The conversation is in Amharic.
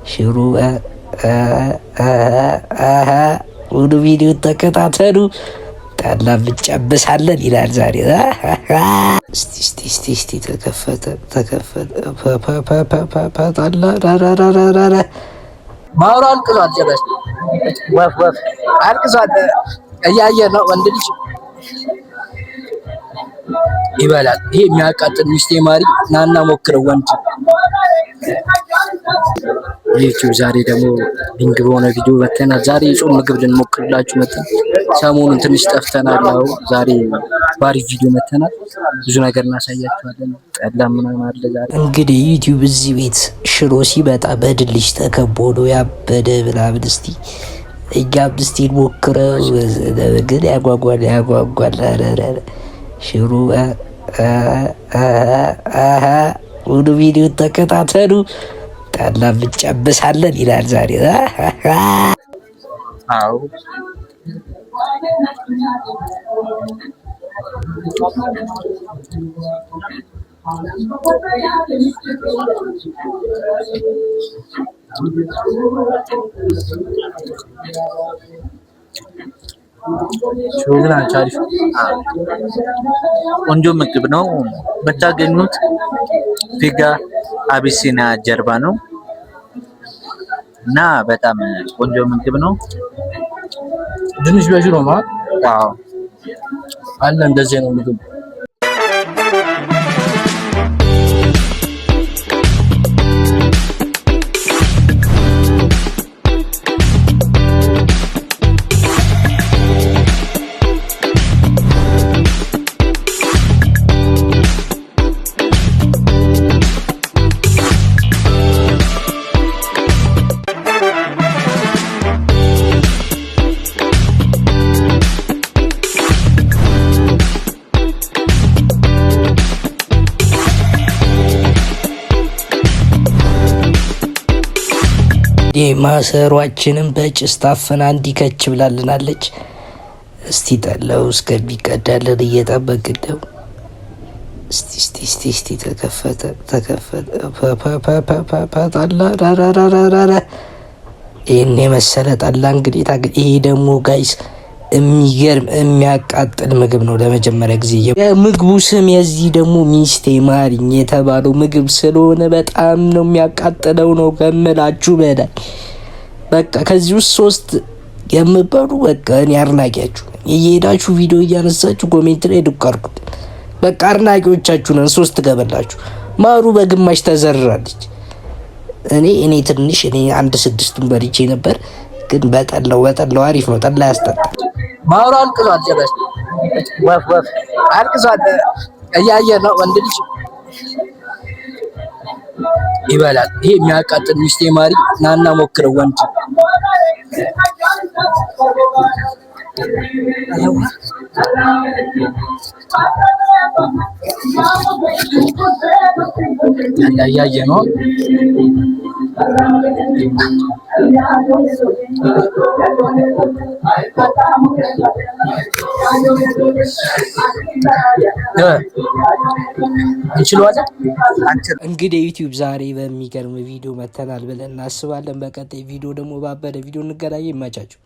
ሽሩ ሁሉ ቪዲዮ ተከታተሉ። ጠላ ብንጨብሳለን ይላል ዛሬ። እስቲ ተከፈተ ጠላ ማውራ አልቅሷል። ጨረስ ወፍ አልቅሷል። እያየ ነው ወንድ ልጅ ይበላል። ይሄ የሚያቃጥል ሚስቴ ማሪ ናና ሞክረው ወንድ ዩቲዩብ። ዛሬ ደግሞ ቢንግ በሆነ ቪዲዮ መተናል። ዛሬ የጾም ምግብ ልንሞክርላችሁ መተን ሰሞኑን ትንሽ ጠፍተናል። ያው ዛሬ ባሪፍ ቪዲዮ መተናል። ብዙ ነገር እናሳያችኋለን። ጠላ ምናምን አለ ዛሬ። እንግዲህ ዩቲዩብ እዚህ ቤት ሽሮ ሲመጣ በድልሽ ተከቦ ነው ያበደ ምናምን። እስቲ እኛም እስቲ ሞክረው ግን ያጓጓል። ሽሮ ሁሉ ቪዲዮ ተከታተሉ። ጠላ ብንጨብሳለን ይላል ዛሬ። አዎ ቆንጆ ምግብ ነው። በታገኙት ፊጋ አቢሲና ጀርባ ነው እና በጣም ቆንጆ ምግብ ነው። ትንሽ በሽሮ ማለት አዎ አለ። እንደዚህ ነው ምግብ። ማሰሯችንም በጭስ ታፍና እንዲከች ብላልናለች። እስቲ ጠላው እስከሚቀዳልን እየጠበቅን ነው። እስቲ ተከፈተ ጠላ ይህን የመሰለ ጠላ እንግዲህ ይሄ ደግሞ ጋይስ የሚገርም የሚያቃጥል ምግብ ነው። ለመጀመሪያ ጊዜ የምግቡ ስም የዚህ ደግሞ ሚስቴ ማሪኝ የተባለው ምግብ ስለሆነ በጣም ነው የሚያቃጥለው ነው ከምላችሁ በላይ። በቃ ከዚህ ውስጥ 3 የምበሉ በቃ እኔ አድናቂያችሁ እየሄዳችሁ ቪዲዮ እያነሳችሁ ኮሜንት ላይ ዱቅ አድርጉት። በቃ አድናቂዎቻችሁ ነን። 3 ገበላችሁ። ማሩ በግማሽ ተዘራለች። እኔ ትንሽ 1/6 በልቼ ነበር፣ ግን በጠላው አሪፍ ነው። ጠላ ያስጠጣል። ማውራ አልቅሷል። ጨረስ ወፍ አልቅሷል። እያየ ነው ወንድ ልጅ ይበላል። ይሄ የሚያቃጥል ሚስቴ ማሪ ናና ሞክረው ወንድ እያየ ነው። እንግዲህ ዩቲዩብ ዛሬ በሚገርም ቪዲዮ መተናል ብለን እናስባለን። በቀጣይ ቪዲዮ ደግሞ ባበደ ቪዲዮ እንገናኝ። ይመቻችሁ።